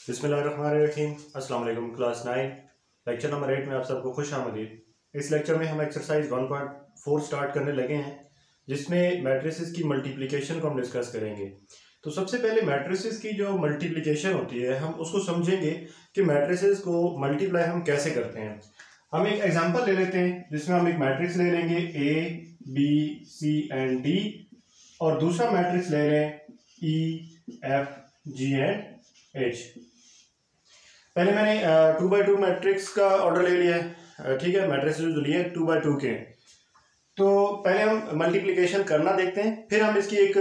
बिस्मिल्लाहिर्रहमानिर्रहीम। अस्सलाम वालेकुम। क्लास 9 लेक्चर नंबर 8 में आप सबको खुश आमदीद। इस लेक्चर में हम एक्सरसाइज 1.4 स्टार्ट करने लगे हैं, जिसमें मैट्रिसेस की मल्टीप्लिकेशन को हम डिस्कस करेंगे। तो सबसे पहले मैट्रिसेस की जो मल्टीप्लिकेशन होती है हम उसको समझेंगे कि मैट्रिसेस को मल्टीप्लाई हम कैसे करते हैं। हम एक एग्जांपल ले लेते हैं जिसमें हम एक मैट्रिक्स ले लेंगे A, B, C and D, और दूसरा मैट्रिक्स ले लें E, F, G and H। पहले मैंने 2x2 मैट्रिक्स का ऑर्डर ले लिया है, ठीक है। मैट्रिक्स जो लिए 2x2 के, तो पहले हम मल्टीप्लिकेशन करना देखते हैं, फिर हम इसकी एक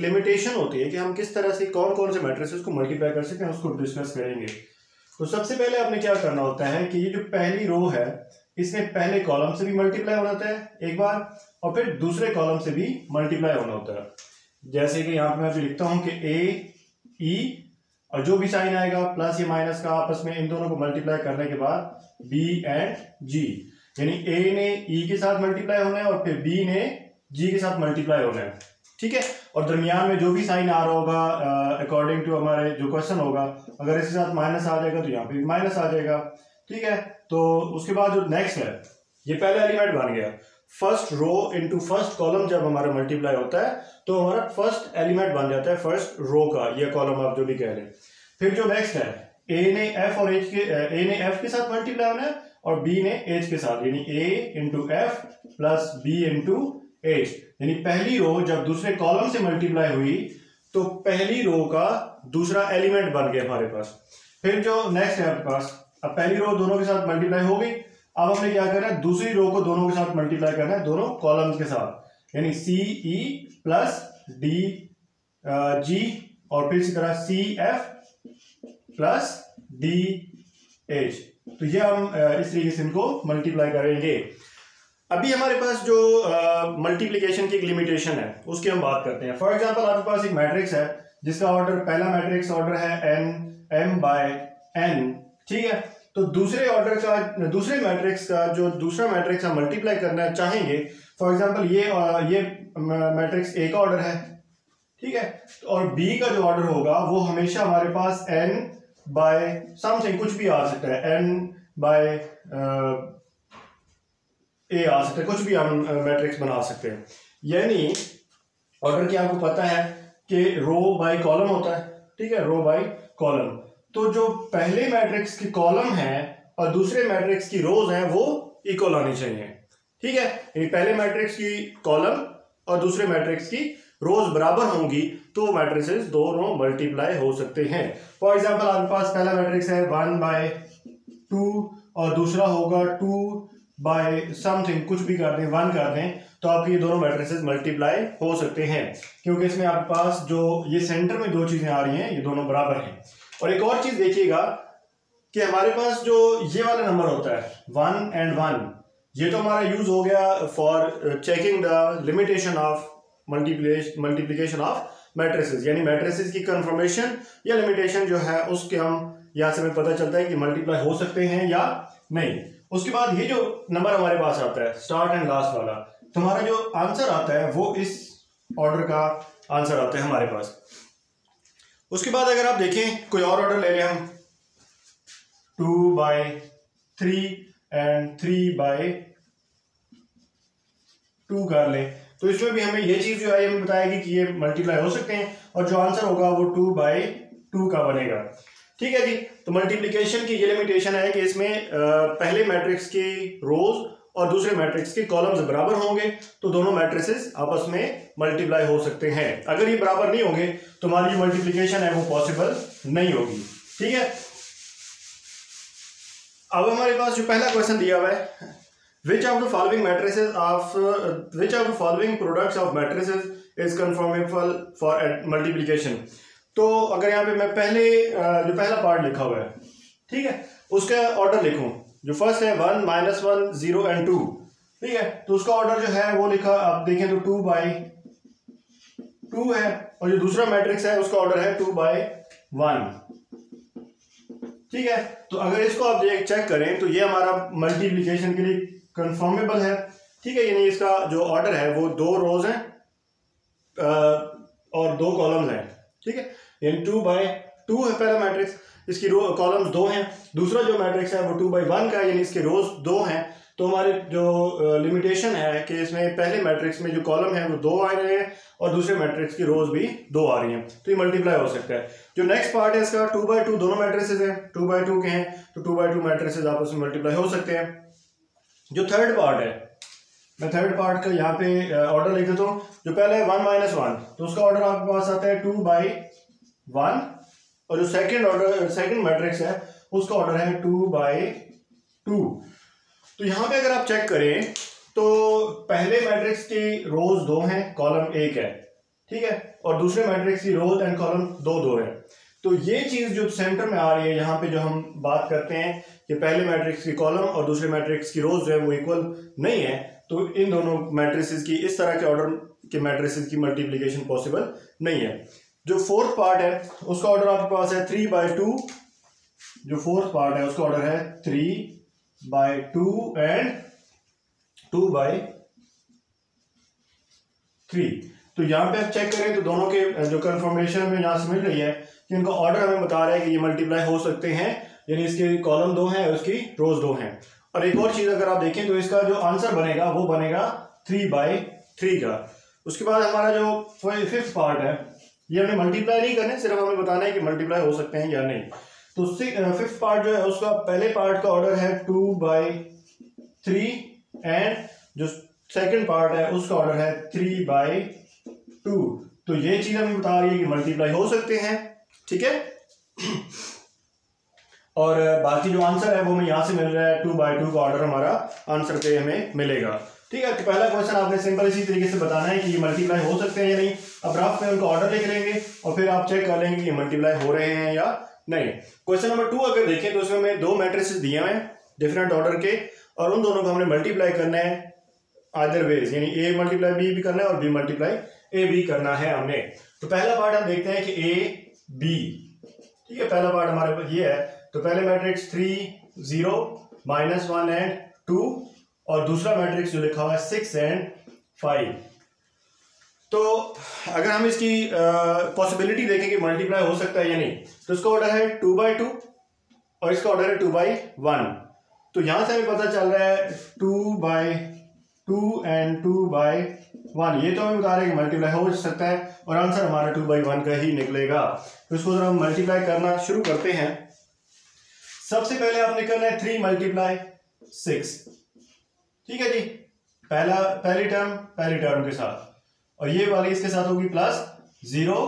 लिमिटेशन होती है कि हम किस तरह से कौन कौन से मैट्रिसेस को मल्टीप्लाई कर सकते हैं उसको डिस्कस करेंगे। तो सबसे पहले आपने क्या करना होता है कि ये जो पहली रो है इसमें पहले कॉलम से भी मल्टीप्लाई होना होता है एक बार, और फिर दूसरे कॉलम से भी मल्टीप्लाई होना होता है। जैसे कि यहाँ पे मैं लिखता हूँ कि A, E, और जो भी साइन आएगा प्लस या माइनस का आपस में इन दोनों को मल्टीप्लाई करने के बाद B एंड G, यानी A ने E के साथ मल्टीप्लाई होना है और फिर B ने G के साथ मल्टीप्लाई होना है, ठीक है। और दरमियान में जो भी साइन आ रहा होगा अकॉर्डिंग टू हमारे जो क्वेश्चन होगा, अगर इसके साथ माइनस आ जाएगा तो यहाँ पे माइनस आ जाएगा, ठीक है। तो उसके बाद जो नेक्स्ट है, ये पहला एलिमेंट बन गया। First row into first column जब हमारा मल्टीप्लाई होता है तो हमारा फर्स्ट एलिमेंट बन जाता है फर्स्ट रो का, ये कॉलम आप जो भी कह लें। फिर जो नेक्स्ट है, A ने F के साथ मल्टीप्लाई होना है और B ने H के साथ, यानी A into F plus B into H, यानी पहली रो जब दूसरे कॉलम से मल्टीप्लाई हुई तो पहली रो का दूसरा एलिमेंट बन गया हमारे पास। फिर जो नेक्स्ट है आपके पास, अब पहली रो दोनों के साथ मल्टीप्लाई हो गई, अब हमने क्या करना है, दूसरी रो को दोनों के साथ मल्टीप्लाई करना है दोनों कॉलम्स के साथ, यानी CE प्लस DG, और फिर इसी तरह CF प्लस DH। तो ये हम इस तरीके से इनको मल्टीप्लाई करेंगे। अभी हमारे पास जो मल्टीप्लिकेशन की एक लिमिटेशन है उसकी हम बात करते हैं। फॉर एग्जांपल आपके पास एक मैट्रिक्स है जिसका ऑर्डर, पहला मैट्रिक्स ऑर्डर है m/n, ठीक है। तो दूसरे मैट्रिक्स का जो दूसरा मैट्रिक्स हम मल्टीप्लाई करना चाहेंगे, फॉर एग्जांपल ये मैट्रिक्स A का ऑर्डर है, ठीक है, और B का जो ऑर्डर होगा वो हमेशा हमारे पास n बाय समथिंग कुछ भी आ सकता है, n बाय A आ सकता है, कुछ भी हम मैट्रिक्स बना सकते हैं। यानी ऑर्डर की आपको पता है कि रो बाय कॉलम होता है, ठीक है, रो बाय कॉलम। तो जो पहले मैट्रिक्स की कॉलम है और दूसरे मैट्रिक्स की रोज हैं वो इक्वल आनी चाहिए, ठीक है। यानी पहले मैट्रिक्स की कॉलम और दूसरे मैट्रिक्स की रोज बराबर होंगी तो मैट्रिसेस दोनों मल्टीप्लाई हो सकते हैं। फॉर एग्जांपल आपके पास पहला मैट्रिक्स है 1/2 और दूसरा होगा 2 समथिंग, कुछ भी कर दें, 1 कर दें, तो आपके ये दोनों मैट्रिसेस मल्टीप्लाई हो सकते हैं, क्योंकि इसमें आपके पास जो ये सेंटर में दो चीजें आ रही हैं ये दोनों बराबर हैं। और एक और चीज देखिएगा कि हमारे पास जो ये वाला नंबर होता है 1 and 1, ये तो हमारा यूज हो गया for checking the limitation of multiplication of matrices, यानी मैट्रिसेस की कंफर्मेशन या लिमिटेशन जो है उसके हम यहां से हमें पता चलता है कि मल्टीप्लाई हो सकते हैं या नहीं। उसके बाद ये जो नंबर हमारे पास आता है स्टार्ट एंड लास्ट वाला, तो हमारा जो आंसर आता है वो इस ऑर्डर का आंसर आता है हमारे पास। उसके बाद अगर आप देखें कोई और ऑर्डर ले लें हम 2/3 एंड 3/2 कर लें, तो इसमें भी हमें ये चीज जो है हमें बताएगी कि ये मल्टीप्लाई हो सकते हैं और जो आंसर होगा वो 2/2 का बनेगा, ठीक है जी। तो मल्टीप्लिकेशन की ये लिमिटेशन है कि इसमें पहले मैट्रिक्स की रोज और दूसरे मैट्रिक्स के कॉलम्स बराबर होंगे तो दोनों मैट्रिसेस आपस में मल्टीप्लाई हो सकते हैं। अगर ये बराबर नहीं होंगे तो हमारी जो मल्टीप्लिकेशन है वो पॉसिबल नहीं होगी, ठीक है। अब हमारे पास जो पहला क्वेश्चन दिया हुआ है, which of the following products of matrices is conformable for multiplication। तो अगर यहाँ पे मैं जो पहला पार्ट लिखा हुआ है, ठीक है, उसका ऑर्डर लिखूं, जो फर्स्ट है 1, -1, 0 एंड 2, ठीक है, तो उसका ऑर्डर जो है वो लिखा, आप देखें तो 2/2 है, और जो दूसरा मैट्रिक्स है उसका ऑर्डर है 2/1, ठीक है। तो अगर इसको आप चेक करें तो ये हमारा मल्टीप्लिकेशन के लिए कंफर्मेबल है, ठीक है, यानी इसका जो ऑर्डर है वो 2 रोज हैं और 2 कॉलम्स हैं, ठीक है, यानी 2/2 2 है पहला मैट्रिक्स, इसकी रो कॉलम्स 2 हैं। दूसरा जो मैट्रिक्स है वो 2/1 का है, यानी इसके रोज 2 हैं। तो हमारे जो लिमिटेशन है कि इसमें पहले मैट्रिक्स में जो कॉलम है वो 2 आ रहे हैं और दूसरे मैट्रिक्स की रोज भी 2 आ रही हैं, तो ये मल्टीप्लाई हो सकता है। जो नेक्स्ट पार्ट है इसका 2/2, दोनों मैट्रिसेस हैं 2/2 के हैं, तो 2/2 मैट्रिसेस आपस में मल्टीप्लाई हो सकते हैं। जो थर्ड पार्ट है, मैं थर्ड पार्ट का यहाँ पे ऑर्डर लिख देता हूँ। जो पहले है 1 - 1, तो उसका ऑर्डर आपके पास आता है 2/1, और जो सेकंड मैट्रिक्स है उसका ऑर्डर है 2/2। तो यहाँ पे अगर आप चेक करें तो पहले मैट्रिक्स की रोज 2 हैं, कॉलम 1 है, ठीक है, और दूसरे मैट्रिक्स की रोज एंड कॉलम 2 है। तो ये चीज जो सेंटर में आ रही है यहाँ पे, जो हम बात करते हैं कि पहले मैट्रिक्स की कॉलम और दूसरे मैट्रिक्स की रोज जो है वो इक्वल नहीं है, तो इन दोनों मैट्रिसेस की इस तरह के ऑर्डर के मैट्रिसेस की मल्टीप्लिकेशन पॉसिबल नहीं है। जो फोर्थ पार्ट है उसका ऑर्डर आपके पास है 3/2। जो फोर्थ पार्ट है उसका ऑर्डर है 3/2 एंड 2/3। तो यहाँ पे आप चेक करें तो दोनों के जो कंफर्मेशन में यहाँ से मिल रही है कि इनका ऑर्डर हमें बता रहा है कि ये मल्टीप्लाई हो सकते हैं, यानी इसके कॉलम 2 हैं और उसकी रोज 2 हैं। और एक और चीज अगर आप देखें तो इसका जो आंसर बनेगा वो बनेगा 3/3 का। उसके बाद हमारा जो फिफ्थ पार्ट है ये हमने मल्टीप्लाई नहीं करने, सिर्फ हमें बताना है कि मल्टीप्लाई हो सकते हैं या नहीं। तो फिफ्थ पार्ट जो है उसका पहले पार्ट का ऑर्डर है 2/3 एंड जो सेकंड पार्ट है उसका ऑर्डर है 3/2। तो ये चीज हमें बता रही है कि मल्टीप्लाई हो सकते हैं, ठीक है। और बाकी जो आंसर है वो हमें यहां से मिल रहा है 2/2 का ऑर्डर हमारा आंसर पे हमें मिलेगा, ठीक है। तो पहला क्वेश्चन आपने सिंपल इसी तरीके से बताना है कि ये मल्टीप्लाई हो सकते हैं या नहीं। अब रफ में उनका ऑर्डर लिख लेंगे और फिर आप चेक कर लेंगे कि ये मल्टीप्लाई हो रहे हैं या नहीं। क्वेश्चन नंबर 2 अगर देखें तो उसमें हमें 2 मैट्रिसेस दिए हुए हैं डिफरेंट ऑर्डर के, और उन दोनों को हमने मल्टीप्लाई करना है अदर वेज, यानी ए मल्टीप्लाई बी भी करना है और बी मल्टीप्लाई ए बी करना है हमने। तो पहला पार्ट हम देखते हैं कि ए बी, ठीक है, पहला पार्ट हमारे पास ये है। तो पहले मैट्रिक्स 3 0 -1 एंड 2, और दूसरा मैट्रिक्स जो लिखा हुआ है 6 एंड 5। तो अगर हम इसकी पॉसिबिलिटी देखें कि मल्टीप्लाई हो सकता है या नहीं, तो इसका ऑर्डर है 2/2 और इसका ऑर्डर है 2/1। तो यहां से हमें पता चल रहा है 2/2 एंड 2/1, ये तो हमें बता रहे हैं कि मल्टीप्लाई हो सकता है और आंसर हमारा 2/1 का ही निकलेगा। तो इसको जरा हम मल्टीप्लाई करना शुरू करते हैं। सबसे पहले आपने करना है 3 × 6, ठीक है जी, पहली टर्म के साथ, और ये वाली इसके साथ होगी +0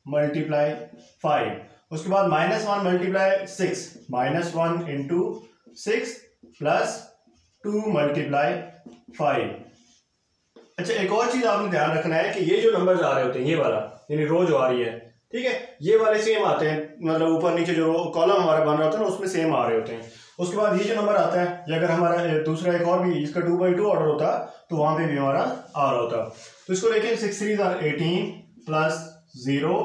× 5। उसके बाद -1 × 6, -1 × 6 +2 × 5। अच्छा, एक और चीज आपने ध्यान रखना है कि ये जो नंबर्स आ रहे होते हैं, ये वाला यानी रो जो आ रही है, ठीक है, ये वाले सेम आते हैं, मतलब ऊपर नीचे जो कॉलम हमारा बन रहा होता है ना उसमें सेम आ रहे होते हैं। उसके बाद ये जो नंबर आता है, ये अगर हमारा दूसरा एक और भी इसका 2/2 ऑर्डर होता तो वहां पे भी हमारा आ रहा होता। तो इसको लेके 6 3 are 18 +0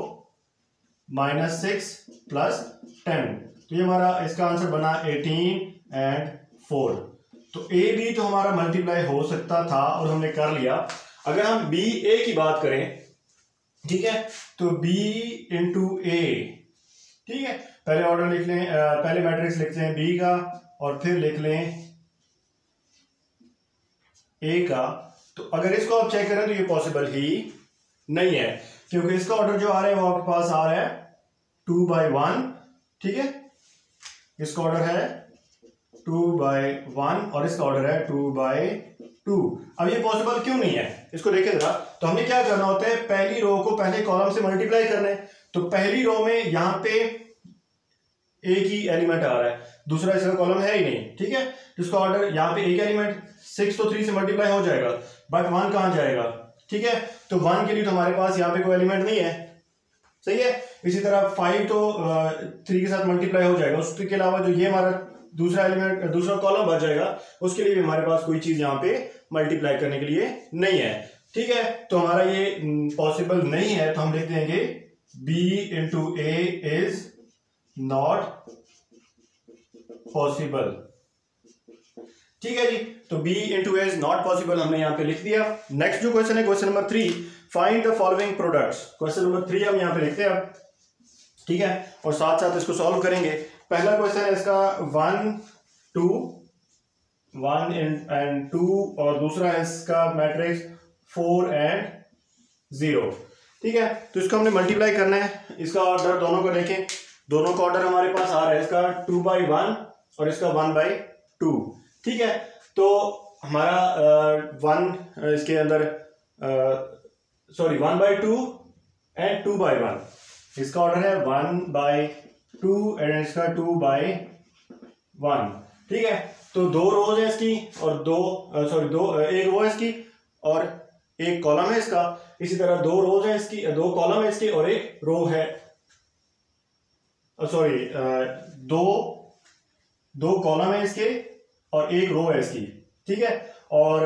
-6 +10, तो ये हमारा इसका आंसर बना 18 एंड 4। तो ए बी तो हमारा मल्टीप्लाई हो सकता था और हमने कर लिया। अगर हम बी ए की बात करें, ठीक है, तो बी इंटू ए, ठीक है, पहले ऑर्डर लिख लें, पहले मैट्रिक्स लिख लें बी का और फिर लिख लें ए का। तो अगर इसको आप चेक करें तो ये पॉसिबल ही नहीं है, क्योंकि इसका ऑर्डर जो आ रहा है वो आपके पास आ रहा है 2/1, ठीक है, इसका ऑर्डर है 2/1 और इसका ऑर्डर है 2/2। अब ये पॉसिबल क्यों नहीं है, इसको देखें जरा। तो हमने क्या करना होता है, पहली रो को पहले कॉलम से मल्टीप्लाई करना है। तो पहली रो में यहां पे एक ही एलिमेंट आ रहा है, दूसरा इसका कॉलम है ही नहीं, ठीक है, जिसका ऑर्डर यहाँ पे एक एलिमेंट 6 तो 3 से मल्टीप्लाई हो जाएगा, बट 1 कहां जाएगा, ठीक है, तो 1 के लिए तो हमारे पास यहाँ पे कोई एलिमेंट नहीं है, सही है। इसी तरह 5 तो 3 के साथ मल्टीप्लाई हो जाएगा, उसके अलावा जो ये हमारा दूसरा एलिमेंट दूसरा कॉलम बच जाएगा, उसके लिए भी हमारे पास कोई चीज यहाँ पे मल्टीप्लाई करने के लिए नहीं है, ठीक है। तो हमारा ये पॉसिबल नहीं है, तो हम लिख देंगे b into A is not possible, ठीक है जी। तो b into A is not possible हमने यहाँ पे लिख दिया। नेक्स्ट जो क्वेश्चन है, question number 3, find the following products. Question number 3 हम यहाँ पे लिखते हैं। ठीक है, और साथ साथ इसको सॉल्व करेंगे। पहला क्वेश्चन है इसका 1 2 1 एंड 2 और दूसरा है इसका मैट्रिक्स 4 एंड 0। ठीक है, तो इसको हमने मल्टीप्लाई करना है। इसका ऑर्डर दोनों को देखें, दोनों का ऑर्डर हमारे पास आ रहा है इसका 2/1 और इसका 1/2। ठीक है, तो हमारा 1 इसके अंदर 1/2 एंड 2/1, इसका ऑर्डर है 1/2 एंड इसका 2/1। ठीक है, तो 2 रोज है इसकी और एक रो है इसकी और एक कॉलम है इसका। इसी तरह 2 रोज है इसकी, 2 कॉलम है इसकी और एक रो है, दो कॉलम है इसके और एक रो है इसकी। ठीक है, और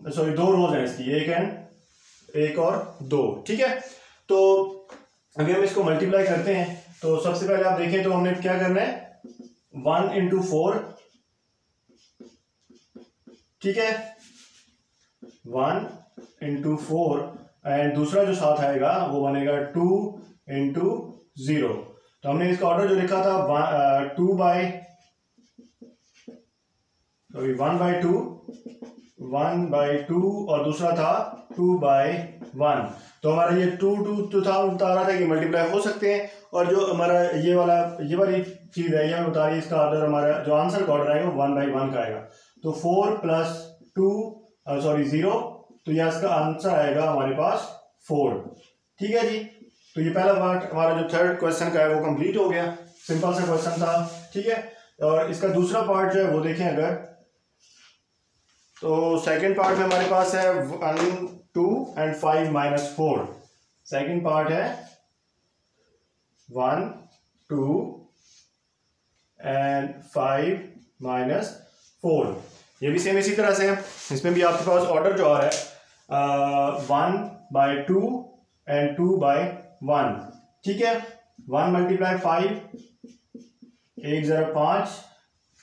2 रोज है इसकी, एक और 2। ठीक है, तो अभी हम इसको मल्टीप्लाई करते हैं। तो सबसे पहले आप देखें तो हमने क्या करना है, 1 × 4। ठीक है, 1 × 4 एंड दूसरा जो साथ आएगा वो बनेगा 2 × 0। तो हमने इसका ऑर्डर जो लिखा था 1/2 और दूसरा था 2/1। तो हमारा ये 2 था, बता रहा था कि मल्टीप्लाई हो सकते हैं। और जो हमारा ये वाली चीज है, ये हमें बता रही है इसका ऑर्डर, हमारा जो आंसर का ऑर्डर आएगा 1/1 का आएगा। तो 4 + 0, तो यह इसका आंसर आएगा हमारे पास 4। ठीक है जी, तो ये पहला पार्ट हमारा जो थर्ड क्वेश्चन का है वो कंप्लीट हो गया, सिंपल सा क्वेश्चन था। ठीक है, और इसका दूसरा पार्ट जो है वो देखें अगर, तो सेकंड पार्ट में हमारे पास है 1 2 एंड 5 - 4। सेकंड पार्ट है 1 2 एंड 5 - 4। ये भी सेम इसी तरह से है, इसमें भी आपके पास ऑर्डर जो आ रहा है 1/2 एंड 2/1। ठीक है, 1 × 5, 1 × 5,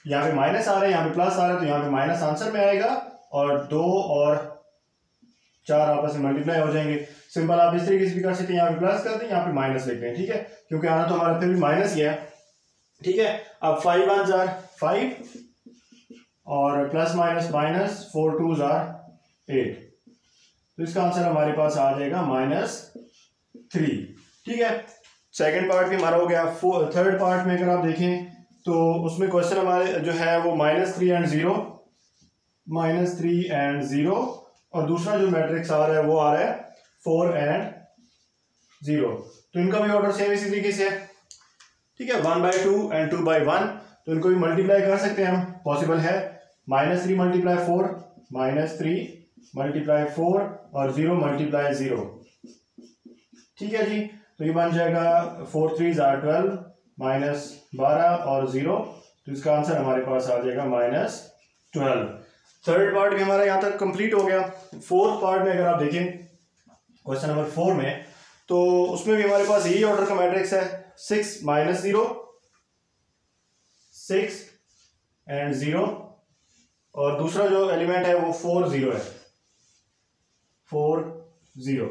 यहाँ पे माइनस आ रहा है, यहाँ पे प्लस आ रहा है, तो यहाँ पे माइनस आंसर में आएगा और 2 और 4 आपस में मल्टीप्लाई हो जाएंगे। सिंपल आप इस तरीके से भी कर सकते हैं, यहाँ पे प्लस कर दें, यहाँ पे माइनस लिख दें। ठीक है, क्योंकि आना तो हमारा फिर भी माइनस ही है। ठीक है, अब 5 1s are 5 और plus minus minus, 4 2s are 8। तो इसका आंसर हमारे पास आ जाएगा -3। ठीक है, सेकंड पार्ट भी हमारा हो गया। थर्ड पार्ट में अगर आप देखें तो उसमें क्वेश्चन हमारे जो है वो -3 एंड 0 और दूसरा जो मैट्रिक्स आ रहा है वो आ रहा है 4 एंड 0। तो इनका भी ऑर्डर सेम इसी तरीके से है। ठीक है, 1/2 एंड 2/1, तो इनको भी मल्टीप्लाई कर सकते हैं हम, पॉसिबल है। -3 × 4, -3 × 4 और 0 × 0। ठीक है जी, तो ये बन जाएगा 4 3s are 12 -12 और 0। तो इसका आंसर हमारे पास आ जाएगा -12। थर्ड पार्ट भी हमारा यहाँ तक कंप्लीट हो गया। फोर्थ पार्ट में अगर आप देखें क्वेश्चन नंबर 4 में, तो उसमें भी हमारे पास यही ऑर्डर का मैट्रिक्स है 6 - 0, 6 एंड 0 और दूसरा जो एलिमेंट है वो 4 0 है, 4 0।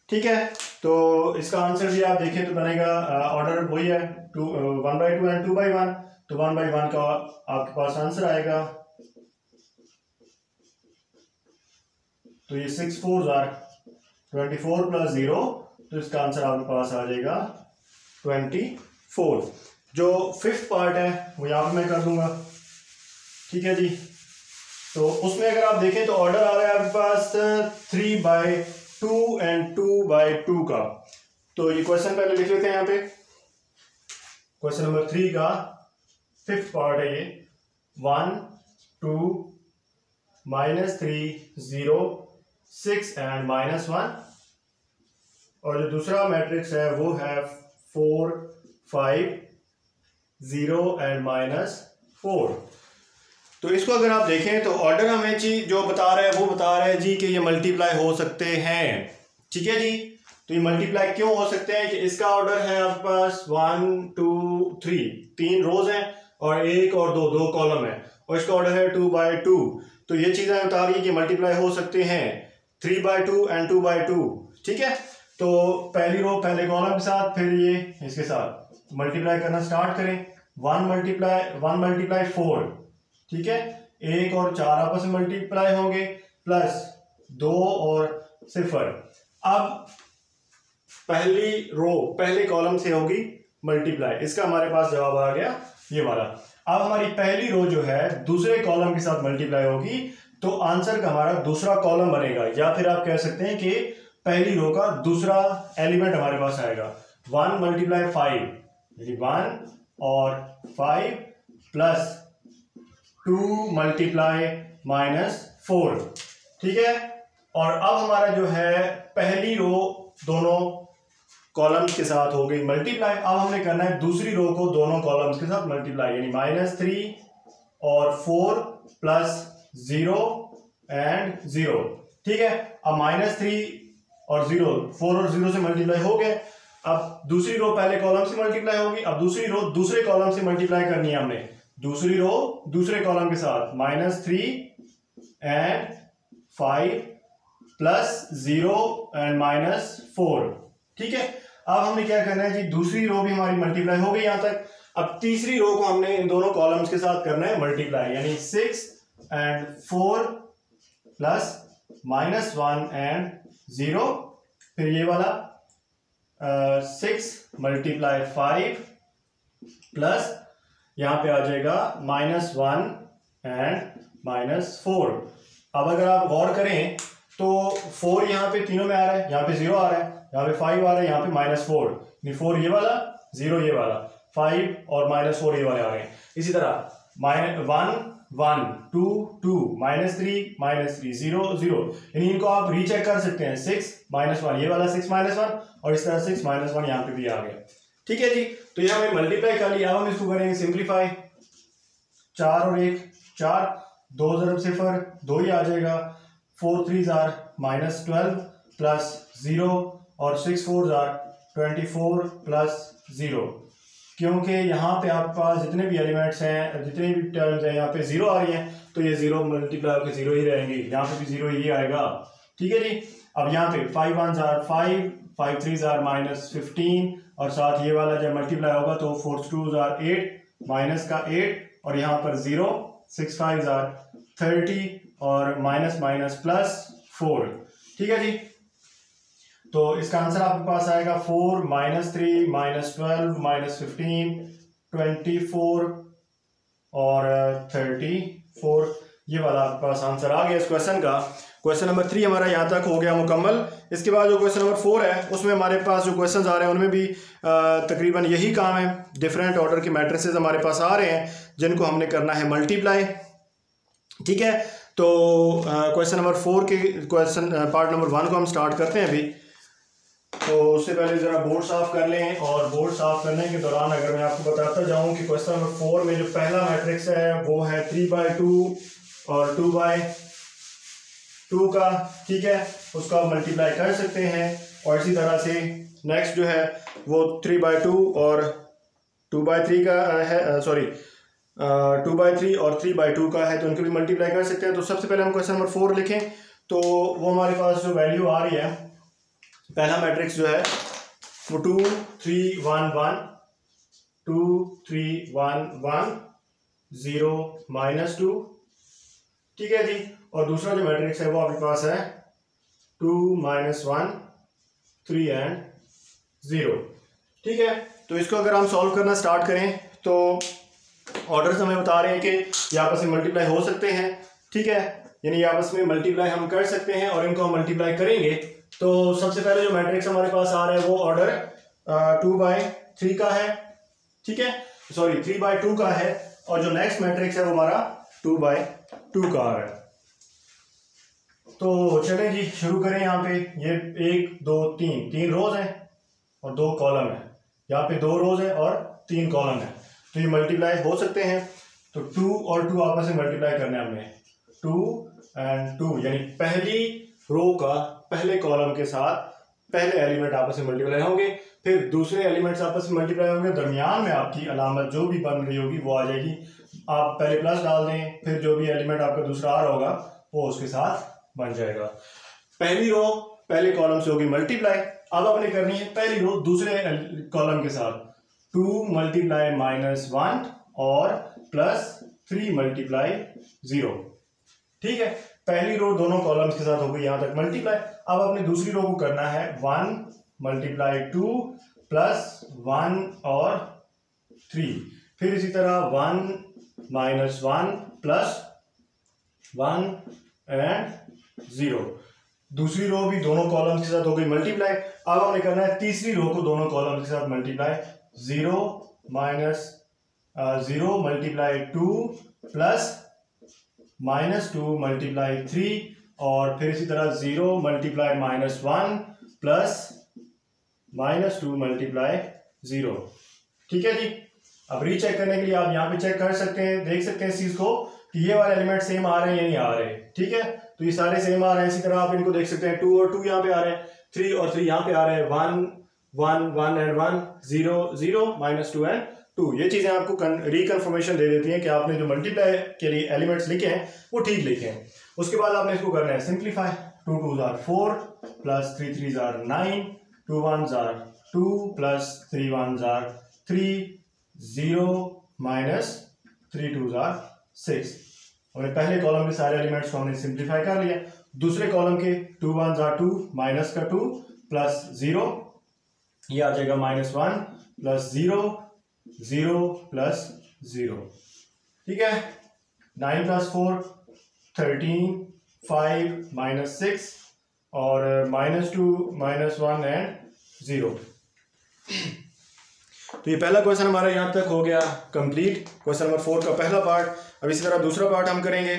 ठीक है, तो इसका आंसर भी आप देखें तो बनेगा, ऑर्डर वही है 1/2 एंड 2/1। तो 1/1 का आपके पास आंसर आएगा, तो ये 6 4s are 24 + 0, तो इसका आंसर आपके पास आ जाएगा 24। जो फिफ्थ पार्ट है वो यहाँ पर मैं कर दूंगा। ठीक है जी, तो उसमें अगर आप देखें तो ऑर्डर आ रहा है आपके पास 3/2 एंड 2/2 का। तो ये क्वेश्चन पहले लिख लेते हैं यहाँ पे। क्वेश्चन नंबर 3 का फिफ्थ पार्ट है ये, 1 2 -3 0 6 एंड -1 और जो दूसरा मैट्रिक्स है वो है 4 5 0 एंड -4। तो इसको अगर आप देखें तो ऑर्डर हमें जी जो बता रहा है वो बता रहा है जी कि ये मल्टीप्लाई हो सकते हैं। ठीक है जी, तो ये मल्टीप्लाई क्यों हो सकते हैं कि इसका ऑर्डर है आपके पास 1 2 3, 3 रोज हैं और 1 और 2 कॉलम है और इसका ऑर्डर है 2/2। तो ये चीज़ें बता रही है कि मल्टीप्लाई हो सकते हैं 3/2 एंड 2/2। ठीक है, तो पहली रो पहले कॉलम के साथ, फिर ये इसके साथ मल्टीप्लाई करना स्टार्ट करें। 1 मल्टीप्लाई 4, ठीक है, 1 और 4 आपस में मल्टीप्लाई होंगे, प्लस 2 और 0। अब पहली रो पहले कॉलम से होगी मल्टीप्लाई, इसका हमारे पास जवाब आ गया ये वाला। अब हमारी पहली रो जो है दूसरे कॉलम के साथ मल्टीप्लाई होगी, तो आंसर का हमारा दूसरा कॉलम बनेगा, या फिर आप कह सकते हैं कि पहली रो का दूसरा एलिमेंट हमारे पास आएगा। 1 मल्टीप्लाई 5, 1 और 5 प्लस 2 मल्टीप्लाई -4, ठीक है। और अब हमारा जो है पहली रो दोनों कॉलम्स के साथ हो गई मल्टीप्लाई। अब हमने करना है दूसरी रो को दोनों कॉलम्स के साथ मल्टीप्लाई, यानी -3 और 4 प्लस 0 एंड 0, ठीक है। अब -3 और 0, 4 और 0 से मल्टीप्लाई हो गए। अब दूसरी रो पहले कॉलम से मल्टीप्लाई होगी, अब दूसरी रो दूसरे कॉलम से मल्टीप्लाई करनी है हमने। दूसरी रो दूसरे कॉलम के साथ -3 एंड 5 प्लस 0 एंड -4, ठीक है। अब हमने क्या करना है जी, दूसरी रो भी हमारी मल्टीप्लाई हो गई यहां तक। अब तीसरी रो को हमने इन दोनों कॉलम्स के साथ करना है मल्टीप्लाई, यानी 6 एंड 4 प्लस -1 एंड 0, फिर ये वाला 6 मल्टीप्लाई 5 प्लस यहां पे आ जाएगा -1 एंड -4। अब अगर आप गौर करें तो 4 यहाँ पे तीनों में आ रहा है, यहाँ पे 0 आ रहा है, यहाँ पे 5 आ रहा है, यहाँ पे -4, 4 ये वाला, 0 ये वाला, 5 और -4 ये वाले आ रहे हैं। इसी तरह 1 1 2 2 -3 0 0, यानी इनको आप रीचेक कर सकते हैं। 6 -1 ये वाला, 6 -1, और इस तरह 6 -1 यहाँ पे भी आ गया, ठीक है जी। तो ये हमने मल्टीप्लाई कर लिया। अब हम इसको करेंगे सिंप्लीफाई। 4 और 1 4, 2 ज़रब 0 2 ही आ जाएगा, 4 3 -12 प्लस 0 और 6 4 24 प्लस 0, क्योंकि यहाँ पे आपके पास जितने भी एलिमेंट्स हैं, जितने भी टर्म्स हैं, यहाँ पे 0 आ रही हैं, तो ये 0 मल्टीप्लाई होकर 0 ही रहेंगे, यहाँ पे भी 0 ही आएगा, ठीक है जी। अब यहाँ पे 5 1 5 5 3 -15, और साथ ये वाला जब मल्टीप्लाई होगा तो 4 2 8 माइनस का 8, और यहाँ पर 0 6 5 30, और माइनस प्लस 4, ठीक है जी। तो इसका आंसर आपके पास आएगा 4 -3 -12 -15 24 और 34, ये वाला आपके पास आंसर आ गया इस क्वेश्चन का। क्वेश्चन नंबर 3 हमारा यहाँ तक हो गया मुकम्मल। इसके बाद जो क्वेश्चन नंबर 4 है उसमें हमारे पास जो क्वेश्चंस आ रहे हैं उनमें भी तकरीबन यही काम है। डिफरेंट ऑर्डर की मैट्रिसेस हमारे पास आ रहे हैं जिनको हमने करना है मल्टीप्लाई, ठीक है। तो क्वेश्चन नंबर 4 के क्वेश्चन पार्ट नंबर 1 को हम स्टार्ट करते हैं अभी। तो उससे पहले ज़रा बोर्ड साफ़ कर लें, और बोर्ड साफ़ करने के दौरान अगर मैं आपको बताता जाऊं कि क्वेश्चन नंबर 4 में जो पहला मैट्रिक्स है वो है 3/2 और 2/2 का, ठीक है, उसको आप मल्टीप्लाई कर सकते हैं। और इसी तरह से नेक्स्ट जो है वो 3/2 और 2/3 का है, सॉरी 2/3 और 3/2 का है, तो उनको भी मल्टीप्लाई कर सकते हैं। तो सबसे पहले हम क्वेश्चन नंबर 4 लिखें, तो वो हमारे पास जो वैल्यू आ रही है, पहला मैट्रिक्स जो है वो 2 3 1 1 2 3 1 1 0 -2, ठीक है जी। और दूसरा जो मैट्रिक्स है वो आपके पास है 2 -1 3 एंड 0, ठीक है। तो इसको अगर हम सॉल्व करना स्टार्ट करें तो ऑर्डर्स हमें बता रहे हैं कि ये आपस में मल्टीप्लाई हो सकते हैं, ठीक है, यानी आपस में मल्टीप्लाई हम कर सकते हैं और इनको हम मल्टीप्लाई करेंगे। तो सबसे पहले जो मैट्रिक्स हमारे पास आ रहा है वो ऑर्डर 2/3 का है, ठीक है, सॉरी 3/2 का है, और जो नेक्स्ट मैट्रिक्स है वो हमारा 2/2 का आ रहा है। तो चलें जी शुरू करें। यहाँ पे ये 1 2 3 रोज हैं और 2 कॉलम है, यहाँ पे 2 रोज है और 3 कॉलम है, तो ये मल्टीप्लाई हो सकते हैं। तो 2 और 2 आपस में मल्टीप्लाई करने हमने 2 एंड 2, यानी पहली रो का पहले कॉलम के साथ पहले एलिमेंट आपस में मल्टीप्लाई होंगे, फिर दूसरे एलिमेंट्स आपस में मल्टीप्लाई होंगे, दरमियान में आपकी अलामत जो भी बन रही होगी वो आ जाएगी। आप पहले प्लस डाल दें, फिर जो भी एलिमेंट आपका दूसरा आ रहा होगा वो उसके साथ बन जाएगा। पहली रो पहले कॉलम से होगी मल्टीप्लाई, अब आपने करनी है पहली रो दूसरे कॉलम के साथ, 2 मल्टीप्लाई -1 और +3 मल्टीप्लाई 0। ठीक है, पहली रो दोनों कॉलम्स के साथ हो गई यहां तक मल्टीप्लाई। अब आपने दूसरी रो को करना है 1 मल्टीप्लाई 2 +1 और 3, फिर इसी तरह 1 -1 +1 एंड 0। दूसरी रो भी दोनों कॉलम्स के साथ हो गई मल्टीप्लाई। अब हमें करना है तीसरी रो को दोनों कॉलम्स के साथ मल्टीप्लाई, 0 -0 मल्टीप्लाई 2 +-2 मल्टीप्लाई 3 और फिर इसी तरह 0 मल्टीप्लाई -1 +-2 मल्टीप्लाई 0। ठीक है जी। अब रीचेक करने के लिए आप यहाँ पे चेक कर सकते हैं, देख सकते हैं इस चीज को कि ये वाले एलिमेंट सेम आ रहे हैं या नहीं आ रहे। ठीक है, तो ये सारे सेम आ रहे हैं। इसी तरह आप इनको देख सकते हैं, 2 और 2 यहाँ पे आ रहे हैं, 3 और 3 यहाँ पे आ रहे हैं, 1 1 1 एंड 1 0 0 -2 एंड 2। ये चीजें आपको रिकन्फर्मेशन दे देती हैं कि आपने जो मल्टीप्लाई के लिए एलिमेंट्स लिखे हैं वो ठीक लिखे हैं। उसके बाद आपने इसको करना है simplify, 2 2s are 4 +3 3s are 9, 2 1s are 2 +3 1s are 3, 0 -3 2s are 6। हमने पहले कॉलम के सारे एलिमेंट्स को हमने सिंप्लीफाई कर लिया। दूसरे कॉलम के 2 1s are 2 -2 +0, ये आ जाएगा -1 +0 0 +0। ठीक है, 9 + 4 13, 5 -6 और -2 -1 एंड 0। तो ये पहला क्वेश्चन हमारा यहाँ तक हो गया कंप्लीट, क्वेश्चन नंबर 4 का पहला पार्ट। अब इसी तरह दूसरा पार्ट हम करेंगे।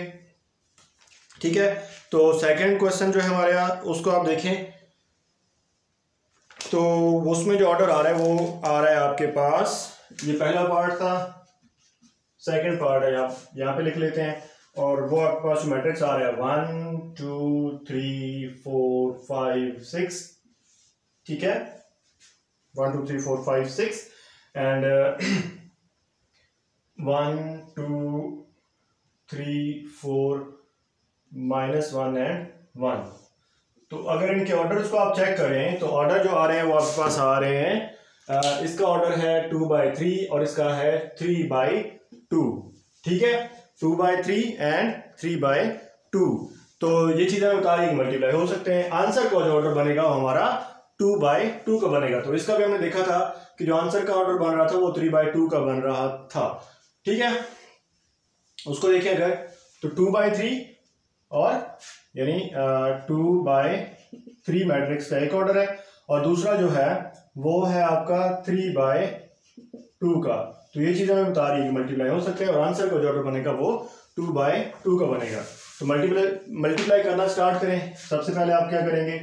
ठीक है, तो सेकंड क्वेश्चन जो है हमारे यहाँ उसको आप देखें तो उसमें जो ऑर्डर आ रहा है वो आ रहा है आपके पास, ये पहला पार्ट था, सेकंड पार्ट है, आप यहाँ पे लिख लेते हैं। और वो आपके पास मैट्रिक्स आ रहा है 1 2 3 4 5 6। ठीक है, 1 2 3 4 5 6 एंड 1 2 3 4 -1 एंड 1। तो अगर इनके ऑर्डर्स को आप चेक करें तो ऑर्डर जो आ रहे हैं वो आपके पास आ रहे हैं, इसका ऑर्डर है 2/3 और इसका है 3/2। ठीक है, 2/3 एंड 3/2। तो ये चीजें बता रही मल्टीप्लाई हो सकते हैं। आंसर का जो ऑर्डर बनेगा वो हमारा 2/2 का बनेगा। तो इसका भी हमने देखा था कि जो आंसर का ऑर्डर बन रहा था वो 3/2 का बन रहा था। ठीक है, उसको देखें अगर तो 2/3 और यानी 2/3 मैट्रिक्स का एक ऑर्डर है और दूसरा जो है वो है आपका 3/2 का। तो ये चीज हमें बता रही है कि मल्टीप्लाई हो सकते हैं और आंसर का जो ऑर्डर बनेगा वो 2/2 का बनेगा। तो मल्टीप्लाई करना स्टार्ट करें। सबसे पहले आप क्या करेंगे,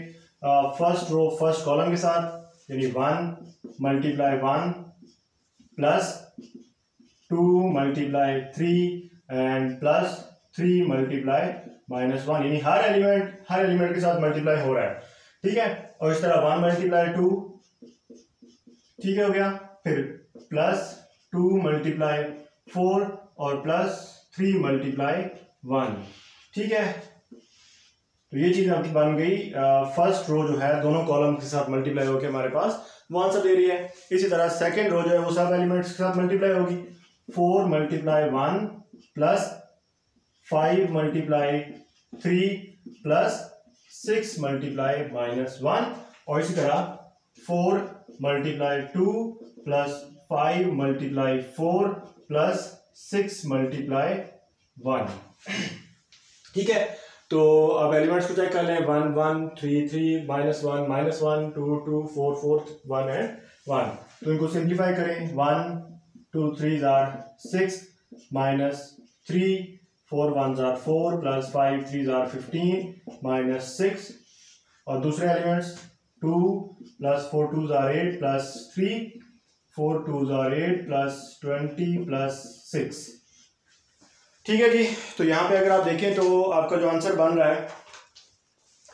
फर्स्ट रो फर्स्ट कॉलम के साथ, यानी 1 मल्टीप्लाई 1 +2 मल्टीप्लाई 3 एंड +3 मल्टीप्लाई -1, यानी हर एलिमेंट के साथ मल्टीप्लाई हो रहा है। ठीक है, और इस तरह 1 मल्टीप्लाई 2, ठीक है हो गया, फिर +2 मल्टीप्लाई 4 और +3 मल्टीप्लाई 1। ठीक है, तो ये चीज आपकी बन गई। फर्स्ट रो जो है दोनों कॉलम के साथ मल्टीप्लाई होकर हमारे पास वो आंसर दे रही है। इसी तरह सेकंड रो जो है वो सब एलिमेंट्स के साथ मल्टीप्लाई होगी, 4 मल्टीप्लाई 1 +5 मल्टीप्लाई 3 +6 मल्टीप्लाई -1 और इसी तरह 4 मल्टीप्लाई 2 +5 मल्टीप्लाई 4 +6 मल्टीप्लाई 1। ठीक है, तो अब एलिमेंट्स को चेक कर लें, 1 1 3 3 -1 -1 2 2 4 4 1 एंड 1। तो इनको सिंप्लीफाई करें, 1 2 3s are 6 -3 4 1s are 4 +5 3s are 15 -6 और दूसरे elements 2 +4 2s are 8 +3 4 2s are 8 +20 +6। ठीक है जी, तो यहाँ पे अगर आप देखें तो आपका जो आंसर बन रहा है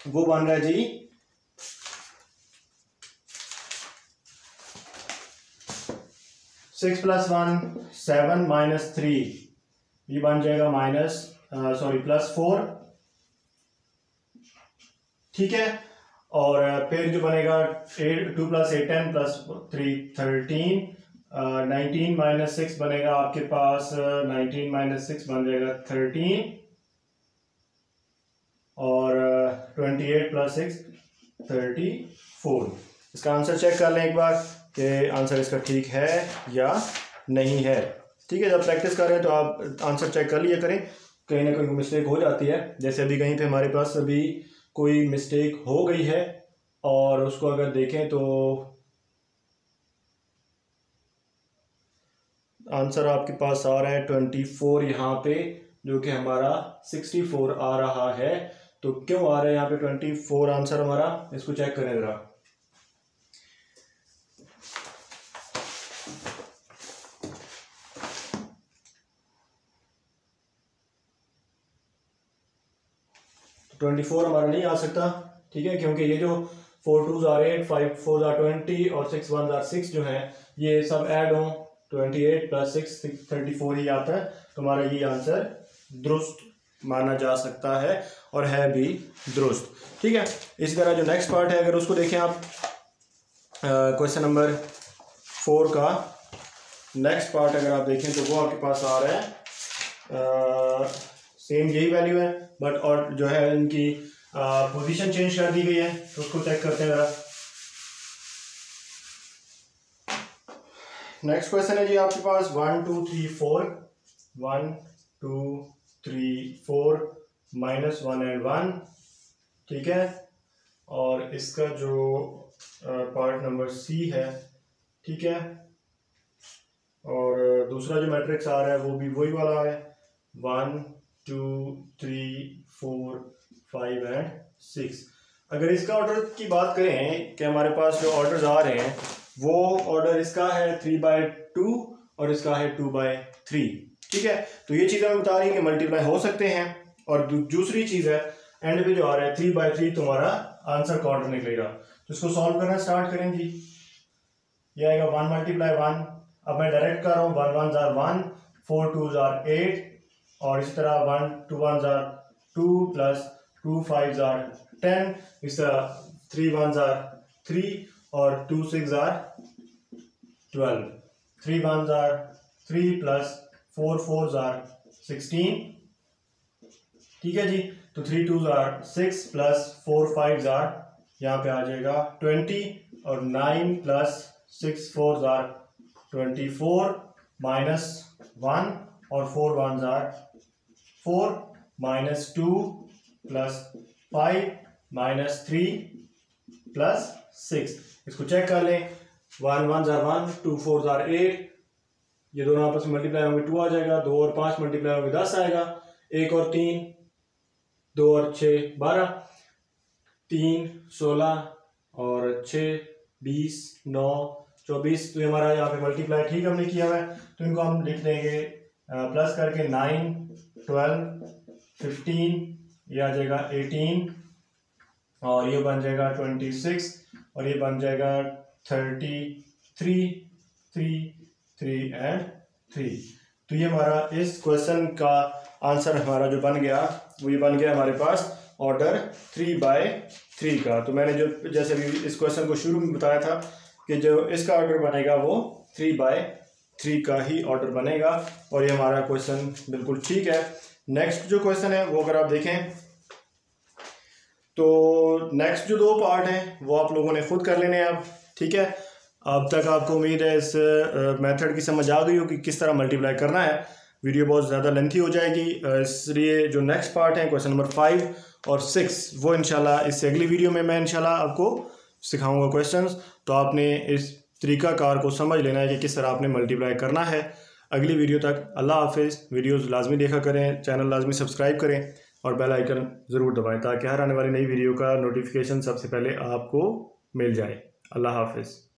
वो बन रहा है जी 6 + 1 7 -3, ये बन जाएगा +4। ठीक है, और फिर जो बनेगा 2 + 8 10 + 3 13, 19 - 6 बनेगा आपके पास 19 - 6 बन जाएगा 13 और 28 + 6 34। इसका आंसर चेक कर लें एक बार कि आंसर इसका ठीक है या नहीं है। ठीक है, जब प्रैक्टिस कर रहे हैं तो आप आंसर चेक कर लिया करें, कहीं ना कहीं मिस्टेक हो जाती है। जैसे अभी कहीं पे हमारे पास अभी कोई मिस्टेक हो गई है और उसको अगर देखें तो आंसर आपके पास आ रहा है 24 यहाँ पे, जो कि हमारा 64 आ रहा है। तो क्यों आ रहा है यहाँ पे 24 आंसर हमारा, इसको चेक करें जरा। तो 24 हमारा नहीं आ सकता, ठीक है, क्योंकि ये जो 4 2s are 8, 5 4s are 20 और 6 1s are 6 जो है ये सब ऐड हों 28 + 6 34 ही आता है। तो हमारा ये आंसर दुरुस्त माना जा सकता है और है भी दुरुस्त। ठीक है, इसी तरह जो नेक्स्ट पार्ट है अगर उसको देखें आप, क्वेश्चन नंबर 4 का नेक्स्ट पार्ट अगर आप देखें तो वो आपके पास आ रहा है सेम यही वैल्यू है, बट और जो है इनकी पोजीशन चेंज कर दी गई है। तो उसको चेक करते हैं जरा। नेक्स्ट क्वेश्चन है जी आपके पास 1 2 3 4 1 2 3 4 -1 and 1, ठीक है। और इसका जो पार्ट नंबर सी है, ठीक है, और दूसरा जो मैट्रिक्स आ रहा है वो भी वही वाला है 1 2 3 4 5 and 6। अगर इसका ऑर्डर की बात करें कि हमारे पास जो ऑर्डर्स आ रहे हैं वो ऑर्डर इसका है 3/2 और इसका है 2/3, ठीक है। तो ये चीज़ हमें बता रही है कि मल्टीप्लाई हो सकते हैं। और दूसरी चीज़ है एंड पे जो आ रहा है 3/3, तुम्हारा आंसर का ऑर्डर निकलेगा। तो इसको सॉल्व करना स्टार्ट करें जी। ये आएगा 1 × 1। अब मैं डायरेक्ट कर रहा हूँ 1 1s are 1, 4 2s are 8 और इस तरह 1 2 1s are 2 + 2 5s are 10, इस तरह 3 1s are 3 और 2 6s are 12, 3 1s are 3 + 4 4s are 16, ठीक है जी। तो 3 2s are 6 + 4 5s are यहाँ पे आ जाएगा 20 और 9 + 6 4s are 24 -1 और 4 1s are 4 -2 + 5 -3 + 6। इसको चेक कर लें 1 1s are 1, 2 4s are 8, ये दोनों आपस में मल्टीप्लाई होंगे 2 आ जाएगा, 2 और 5 मल्टीप्लाई होंगे 10 आएगा, 1 और 3 2 और 6 12, 3 16 और 6 20 9 24। तो ये हमारा यहाँ पे मल्टीप्लाई ठीक हमने किया हुआ है। तो इनको हम लिख देंगे प्लस करके 9 12 15, ये आ जाएगा 18 और ये बन जाएगा 26 और ये बन जाएगा 33 3 3 and 3। तो ये हमारा इस क्वेश्चन का आंसर हमारा जो बन गया वो ये बन गया हमारे पास ऑर्डर 3/3 का। तो मैंने जो जैसे भी इस क्वेश्चन को शुरू में बताया था कि जो इसका ऑर्डर बनेगा वो 3/3 का ही ऑर्डर बनेगा और ये हमारा क्वेश्चन बिल्कुल ठीक है। नेक्स्ट जो क्वेश्चन है वो अगर आप देखें तो नेक्स्ट जो 2 पार्ट हैं वो आप लोगों ने खुद कर लेने हैं अब, ठीक है। अब तक आपको उम्मीद है इस मेथड की समझ आ गई हो कि किस तरह मल्टीप्लाई करना है। वीडियो बहुत ज़्यादा लेंथी हो जाएगी, इसलिए जो नेक्स्ट पार्ट है क्वेश्चन नंबर 5 और 6 वो इंशाल्लाह इससे अगली वीडियो में मैं इंशाल्लाह आपको सिखाऊंगा क्वेश्चंस। तो आपने इस तरीक़ाकार को समझ लेना है कि किस तरह आपने मल्टीप्लाई करना है। अगली वीडियो तक अल्लाह हाफिज़। वीडियोज़ लाजमी देखा करें, चैनल लाजमी सब्सक्राइब करें और बेल आइकन ज़रूर दबाएं ताकि हर आने वाली नई वीडियो का नोटिफिकेशन सबसे पहले आपको मिल जाए। अल्लाह हाफिज़।